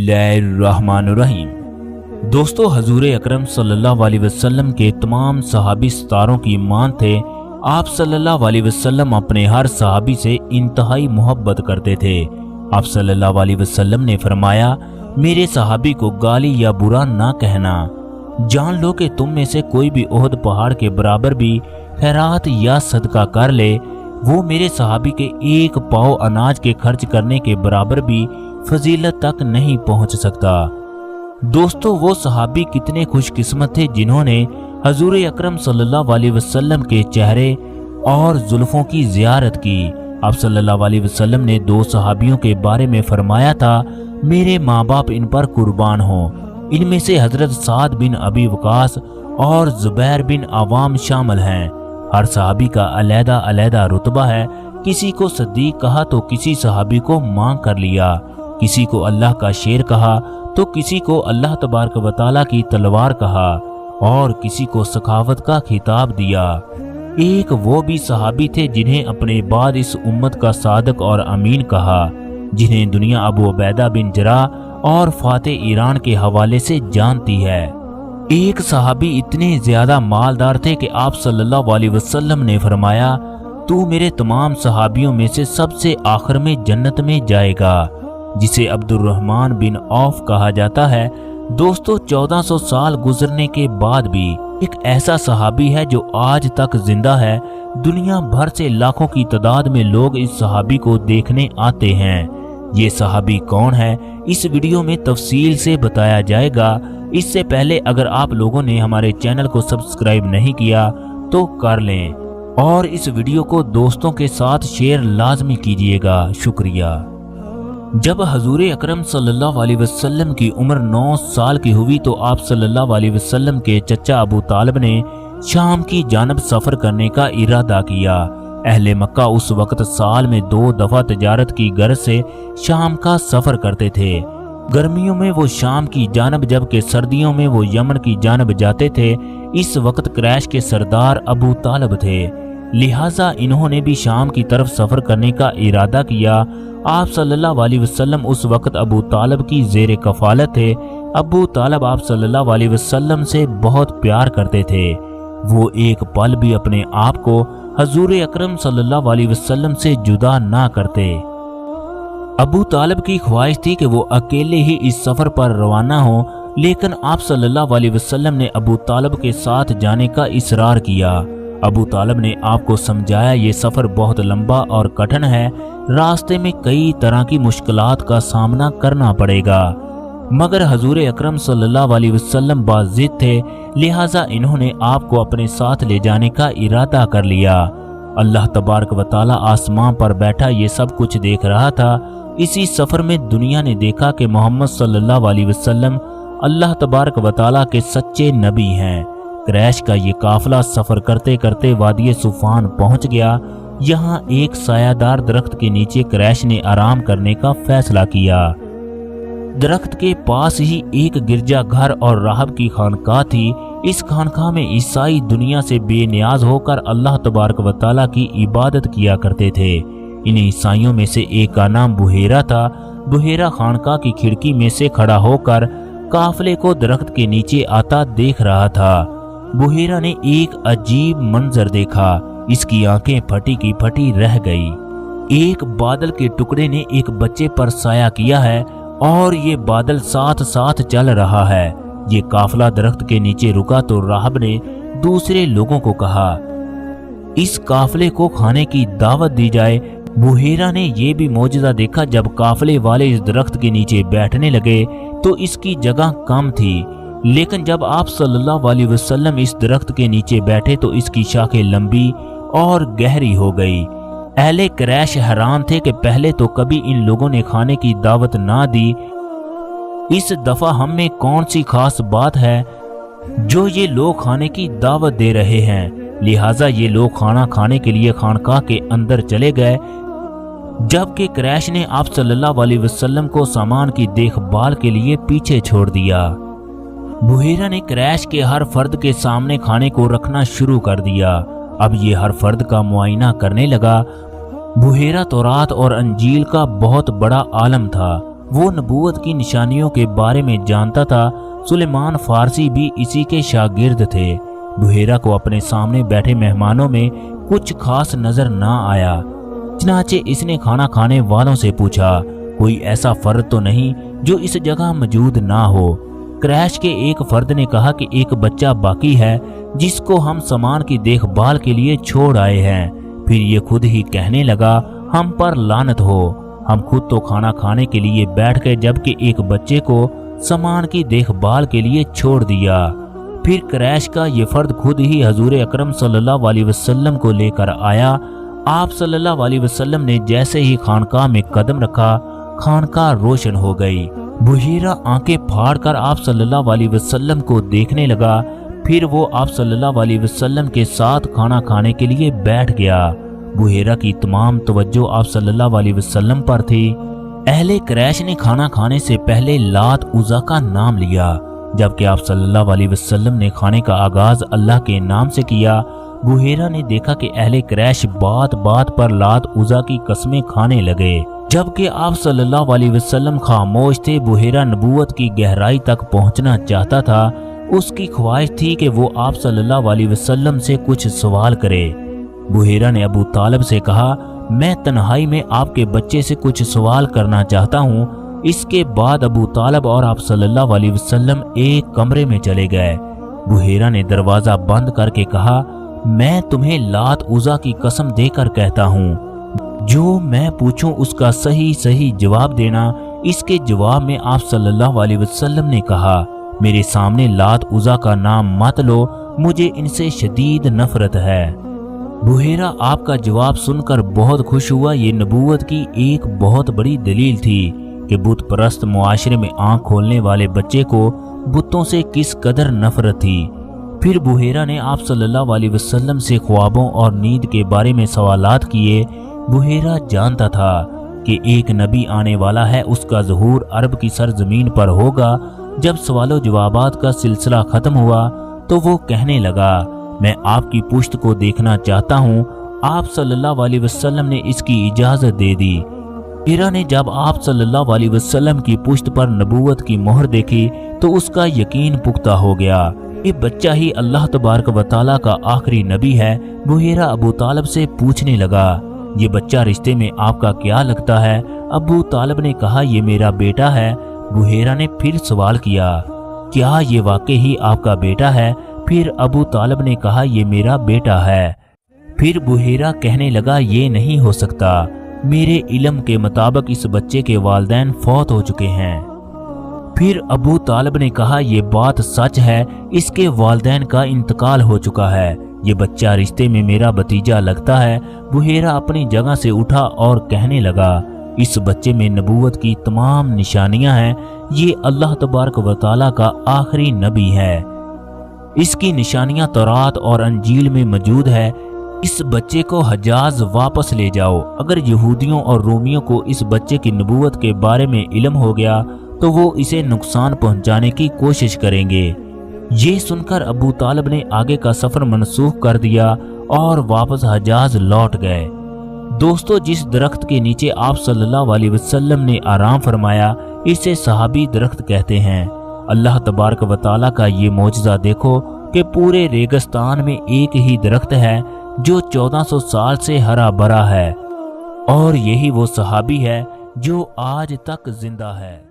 बिस्मिल्लाहिर्रहमानिर्रहीम। दोस्तों, हजूर अकरम सल्लल्लाहु अलैहि वसल्लम के तमाम सहाबी सितारों की ईमान थे। आप सल्लल्लाहु अलैहि वसल्लम अपने हर सहाबी से इंतहाई मोहब्बत करते थे। आप सल्लल्लाहु अलैहि वसल्लम ने फरमाया, मेरे सहाबी को गाली या बुरा ना कहना। जान लो कि तुम में से कोई भी ओहद पहाड़ के बराबर भी खैरात या सदका कर ले, वो मेरे सहाबी के एक पाव अनाज के खर्च करने के बराबर भी फजीलत तक नहीं पहुंच सकता। दोस्तों, वो सहाबी कितने खुशकिस्मत थे जिन्होंने हजूर अकरम सल्लल्लाहु अलैहि वसल्लम के चेहरे और जुल्फों की ज़ियारत की। आप सल्लल्लाहु अलैहि वसल्लम ने दो सहाबियों के बारे में फरमाया था, मेरे माँ बाप इन पर कुर्बान हों। इनमें से हजरत साद बिन अबी वकास और जुबैर बिन अवाम शामिल हैं। हर सहाबी का अलहदा अलहदा रुतबा है। किसी को सद्दीक कहा तो किसी सहाबी को मांग कर लिया, किसी को अल्लाह का शेर कहा तो किसी को अल्लाह तबारक व तआला की तलवार कहा और किसी को सखावत का खिताब दिया। एक वो भी सहाबी थे जिन्हें अपने बाद इस उम्मत का सादक और अमीन कहा, जिन्हें दुनिया अबू उबैदा बिन जराह और फातेह ईरान के हवाले से जानती है। एक सहाबी इतने ज्यादा मालदार थे कि आप सल्लल्लाहु अलैहि वसल्लम ने फरमाया, तू मेरे तमाम सहाबियों में से सबसे आखिर में जन्नत में जाएगा, जिसे अब्दुर्रहमान बिन औफ कहा जाता है। दोस्तों, 1400 साल गुजरने के बाद भी एक ऐसा सहाबी है जो आज तक जिंदा है। दुनिया भर से लाखों की तादाद में लोग इस सहाबी को देखने आते हैं। ये सहाबी कौन है, इस वीडियो में तफसील से बताया जाएगा। इससे पहले अगर आप लोगों ने हमारे चैनल को सब्सक्राइब नहीं किया तो कर लें और इस वीडियो को दोस्तों के साथ शेयर लाजमी कीजिएगा। शुक्रिया। जब हजूर अकरम सल्लल्लाहु अलैहि वसल्लम की उम्र 9 साल की हुई तो आप सल्लल्लाहु अलैहि वसल्लम के चचा अबू तालिब ने शाम की जानब सफ़र करने का इरादा किया। अहले मक्का उस वक्त साल में 2 दफ़ा तजारत की गर्ज से शाम का सफ़र करते थे। गर्मियों में वो शाम की जानब जबकि सर्दियों में वो यमन की जानब जाते थे। इस वक्त क्रैश के सरदार अबू तालिब थे, लिहाजा इन्होंने भी शाम की तरफ सफ़र करने का इरादा किया। आप सल्लल्लाहु अलैहि वसल्लम उस वक्त अबू तालिब की ज़ेरे कफालत थे। अबू तालिब आप सल्लल्लाहु अलैहि वसल्लम से बहुत प्यार करते थे। वो एक पल भी अपने आप को हजूर अकरम सल्लल्लाहु अलैहि वसल्लम से जुदा ना करते। अबू तालिब की ख्वाहिश थी कि वो अकेले ही इस सफ़र पर रवाना हो, लेकिन आप सल्लल्लाहु अलैहि वसल्लम ने अबू तालिब के साथ जाने का इसरार किया। अबू तालिब ने आपको समझाया, ये सफ़र बहुत लंबा और कठिन है, रास्ते में कई तरह की मुश्किलात का सामना करना पड़ेगा। मगर हजूर अकरम सल्लल्लाहु अलैहि वसल्लम बाज़िद थे, लिहाजा इन्होंने आपको अपने साथ ले जाने का इरादा कर लिया। अल्लाह तबारक व तआला आसमां पर बैठा ये सब कुछ देख रहा था। इसी सफ़र में दुनिया ने देखा कि मोहम्मद सल्लल्लाहु अलैहि वसल्लम अल्लाह तबारक व तआला के सच्चे नबी हैं। क्रैश का ये काफिला सफ़र करते करते वादी सुफान पहुंच गया। यहाँ एक सायादार दरख्त के नीचे क्रैश ने आराम करने का फैसला किया। दरख्त के पास ही एक गिरजा घर और राहब की खानकाह थी। इस खानकाह में ईसाई दुनिया से बेनियाज होकर अल्लाह तबारक व तआला की इबादत किया करते थे। इन ईसाइयों में से एक का नाम बुहेरा था। बुहेरा खानकाह की खिड़की में से खड़ा होकर काफिले को दरख्त के नीचे आता देख रहा था। बुहेरा ने एक अजीब मंजर देखा। इसकी आंखें फटी की फटी रह गई। एक बादल के टुकड़े ने एक बच्चे पर साया किया है और ये बादल साथ साथ चल रहा है। ये काफिला दरख्त के नीचे रुका तो राहब ने दूसरे लोगों को कहा, इस काफिले को खाने की दावत दी जाए। बुहेरा ने यह भी मौजज़ा देखा, जब काफिले वाले इस दरख्त के नीचे बैठने लगे तो इसकी जगह कम थी, लेकिन जब आप सल्लल्लाहु अलैहि वसल्लम इस दरख्त के नीचे बैठे तो इसकी शाखें लंबी और गहरी हो गई। अहले क्रैश हैरान थे कि पहले तो कभी इन लोगों ने खाने की दावत ना दी, इस दफा हम में कौन सी खास बात है जो ये लोग खाने की दावत दे रहे हैं। लिहाजा ये लोग खाना खाने के लिए खानकाह के अंदर चले गए, जबकि क्रैश ने आप सल्लल्लाहु अलैहि वसल्लम को सामान की देखभाल के लिए पीछे छोड़ दिया। बुहेरा ने क्रैश के हर फर्द के सामने खाने को रखना शुरू कर दिया। अब ये हर फर्द का मुआयना करने लगा। बुहेरा तौरात और अंजील का बहुत बड़ा आलम था। वो नबूवत की निशानियों के बारे में जानता था। सुलेमान फारसी भी इसी के शागिर्द थे। बुहेरा को अपने सामने बैठे मेहमानों में कुछ खास नजर ना आया। चनाचे इसने खाना खाने वालों से पूछा, कोई ऐसा फर्द तो नहीं जो इस जगह मौजूद ना हो। क्रैश के एक फर्द ने कहा कि एक बच्चा बाकी है जिसको हम सामान की देखभाल के लिए छोड़ आए हैं। फिर ये खुद ही कहने लगा, हम पर लानत हो, हम खुद तो खाना खाने के लिए बैठ गए जबकि एक बच्चे को सामान की देखभाल के लिए छोड़ दिया। फिर क्रैश का ये फर्द खुद ही हजूर अकरम सल्लल्लाहु अलैहि वसल्लम को लेकर आया। आप सल्लल्लाहु अलैहि वसल्लम ने जैसे ही खानकाह में कदम रखा, खानकाह रोशन हो गई। बुहेरा आंखें फाड़कर आप सल्लल्लाहु अलैहि वसल्लम को देखने लगा। फिर वो आप सल्लल्लाहु अलैहि वसल्लम के साथ खाना खाने के लिए बैठ गया। बुहेरा की तमाम तवज्जो आप सल्लल्लाहु अलैहि वसल्लम पर थी। अहले क्रैश ने खाना खाने से पहले लात उज़ा का नाम लिया, जबकि आप सल्लल्लाहु अलैहि वसल्लम ने खाने का आगाज अल्लाह के नाम से किया। बुहेरा ने देखा कि अहले क्रैश बात बात पर लात उज़ा की कसमें खाने लगे, जबकि आप सल्लल्लाहु अलैहि वसल्लम खामोश थे। बुहेरा नबूवत की गहराई तक पहुंचना चाहता था। उसकी ख्वाहिश थी कि वो आप सल्लल्लाहु अलैहि वसल्लम से कुछ सवाल करे। बुहेरा ने अबू तालिब से कहा, मैं तन्हाई में आपके बच्चे से कुछ सवाल करना चाहता हूँ। इसके बाद अबू तालिब और आप सल्लल्लाहु अलैहि वसल्लम एक कमरे में चले गए। बुहेरा ने दरवाजा बंद करके कहा, मैं तुम्हें लात उज़ा की कसम देकर कहता हूँ, जो मैं पूछूं उसका सही सही जवाब देना। इसके जवाब में आप सल्लल्लाहु अलैहि वसल्लम ने कहा, मेरे सामने लात उज़ा का नाम मत लो, मुझे इनसे शदीद नफरत है। बुहेरा आपका जवाब सुनकर बहुत खुश हुआ। ये नबूवत की एक बहुत बड़ी दलील थी कि बुत परस्त मुआशरे में आंख खोलने वाले बच्चे को बुतों से किस कदर नफरत थी। फिर बुहेरा ने आप सल्लल्लाहु अलैहि वसल्लम से ख्वाबों और नींद के बारे में सवालात किए। बुहेरा जानता था कि एक नबी आने वाला है, उसका ज़हूर अरब की सरजमीन पर होगा। जब सवालों जवाबात का सिलसिला खत्म हुआ तो वो कहने लगा, मैं आपकी पुश्त को देखना चाहता हूँ। आप सल्लल्लाहु अलैहि वसल्लम ने इसकी इजाज़त दे दी। बुहेरा ने जब आप सल्लल्लाहु अलैहि वसल्लम की पुश्त पर नबूवत की मोहर देखी तो उसका यकीन पुख्ता हो गया। ये बच्चा ही अल्लाह तबारक व तआला का आखिरी नबी है। बुहेरा अबू तालिब से पूछने लगा, ये बच्चा रिश्ते में आपका क्या लगता है? अबू तालिब ने कहा, ये मेरा बेटा है। बुहेरा ने फिर सवाल किया, क्या ये वाकई ही आपका बेटा है? फिर अबू तालिब ने कहा, ये मेरा बेटा है। फिर बुहेरा कहने लगा, ये नहीं हो सकता, मेरे इल्म के मुताबिक इस बच्चे के वालिदैन फौत हो चुके हैं। फिर अबू तालिब ने कहा, ये बात सच है, इसके वालिदैन का इंतकाल हो चुका है। ये बच्चा रिश्ते में मेरा भतीजा लगता है। बुहेरा अपनी जगह से उठा और कहने लगा, इस बच्चे में नबूवत की तमाम निशानियां हैं। ये अल्लाह तबारक व तआला का आखिरी नबी है। इसकी निशानियां तौरात और अंजील में मौजूद है। इस बच्चे को हजाज वापस ले जाओ। अगर यहूदियों और रोमियों को इस बच्चे की नबूवत के बारे में इल्म हो गया तो वो इसे नुकसान पहुंचाने की कोशिश करेंगे। ये सुनकर अबू तालिब ने आगे का सफर मनसूख कर दिया और वापस हजाज लौट गए। दोस्तों, जिस दरख्त के नीचे आप सल्लल्लाहु अलैहि वसल्लम ने आराम फरमाया, इसे सहाबी दरख्त कहते हैं। अल्लाह तबारक व तआला का ये मौजज़ा देखो कि पूरे रेगिस्तान में एक ही दरख्त है जो 1400 साल से हरा भरा है, और यही वो सहाबी है जो आज तक जिंदा है।